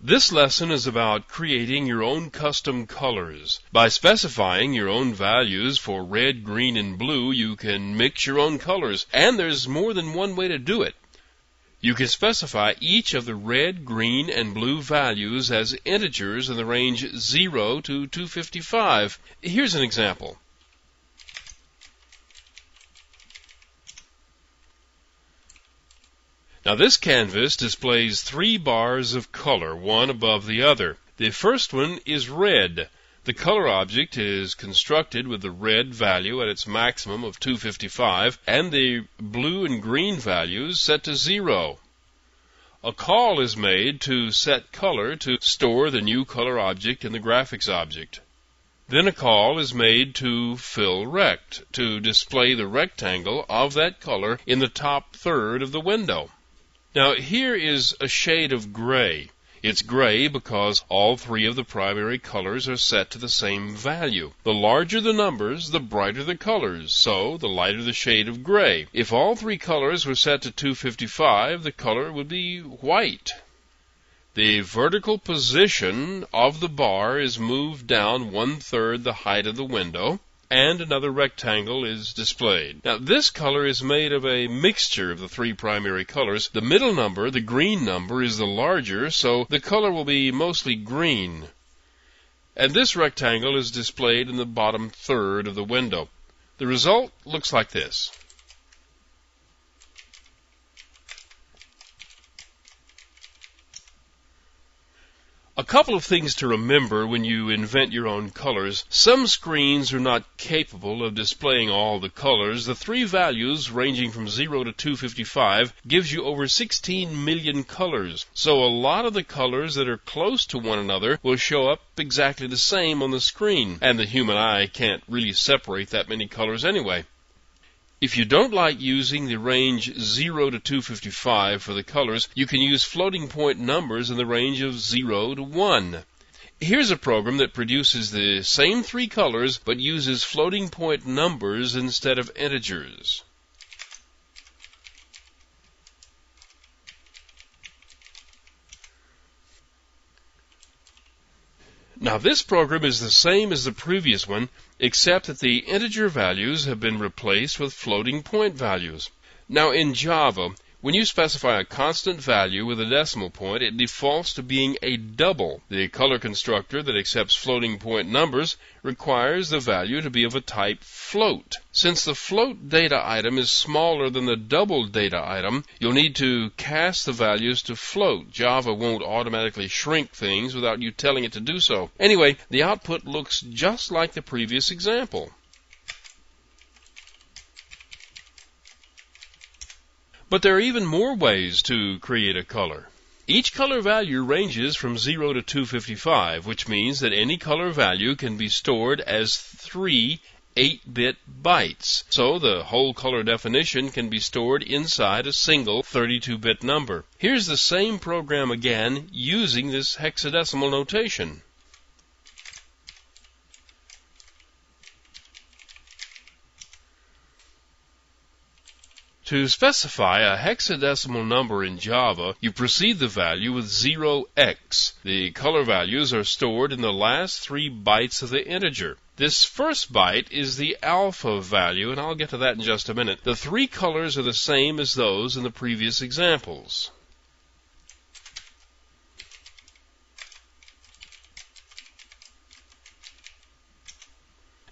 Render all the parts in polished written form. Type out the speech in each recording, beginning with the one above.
This lesson is about creating your own custom colors. By specifying your own values for red, green, and blue, you can mix your own colors, and there's more than one way to do it. You can specify each of the red, green, and blue values as integers in the range 0 to 255. Here's an example. Now this canvas displays 3 bars of color, one above the other. The first one is red. The color object is constructed with the red value at its maximum of 255 and the blue and green values set to 0. A call is made to set color to store the new color object in the graphics object. Then a call is made to fill rect to display the rectangle of that color in the top third of the window. Now here is a shade of gray. It's gray because all 3 of the primary colors are set to the same value. The larger the numbers, the brighter the colors, so the lighter the shade of gray. If all 3 colors were set to 255, the color would be white. The vertical position of the bar is moved down 1/3 the height of the window, and another rectangle is displayed. Now this color is made of a mixture of the 3 primary colors. The middle number, the green number, is the larger, so the color will be mostly green. And this rectangle is displayed in the bottom third of the window. The result looks like this. A couple of things to remember when you invent your own colors. Some screens are not capable of displaying all the colors. The 3 values ranging from 0 to 255 gives you over 16 million colors. So a lot of the colors that are close to one another will show up exactly the same on the screen. And the human eye can't really separate that many colors anyway. If you don't like using the range 0 to 255 for the colors, you can use floating point numbers in the range of 0 to 1. Here's a program that produces the same 3 colors but uses floating point numbers instead of integers. Now this program is the same as the previous one, except that the integer values have been replaced with floating point values. Now in Java, when you specify a constant value with a decimal point, it defaults to being a double. The color constructor that accepts floating point numbers requires the value to be of a type float. Since the float data item is smaller than the double data item, you'll need to cast the values to float. Java won't automatically shrink things without you telling it to do so. Anyway, the output looks just like the previous example. But there are even more ways to create a color. Each color value ranges from 0 to 255, which means that any color value can be stored as 3 8-bit bytes. So the whole color definition can be stored inside a single 32-bit number. Here's the same program again using this hexadecimal notation. To specify a hexadecimal number in Java, you precede the value with 0x. The color values are stored in the last 3 bytes of the integer. This first byte is the alpha value, and I'll get to that in just a minute. The 3 colors are the same as those in the previous examples.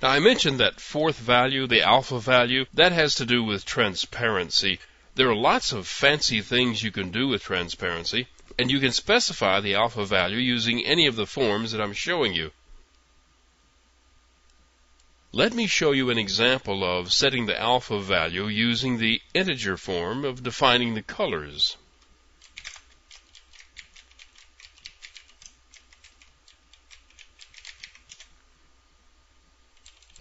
Now, I mentioned that 4th value, the alpha value. That has to do with transparency. There are lots of fancy things you can do with transparency, and you can specify the alpha value using any of the forms that I'm showing you. Let me show you an example of setting the alpha value using the integer form of defining the colors.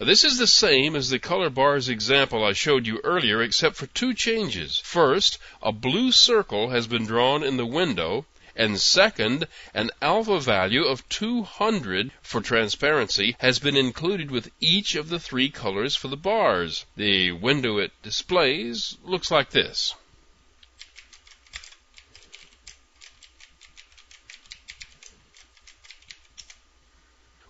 This is the same as the color bars example I showed you earlier, except for 2 changes. First, a blue circle has been drawn in the window, and second, an alpha value of 200 for transparency has been included with each of the 3 colors for the bars. The window it displays looks like this.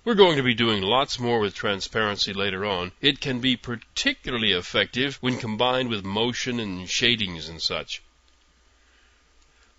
We're going to be doing lots more with transparency later on. It can be particularly effective when combined with motion and shadings and such.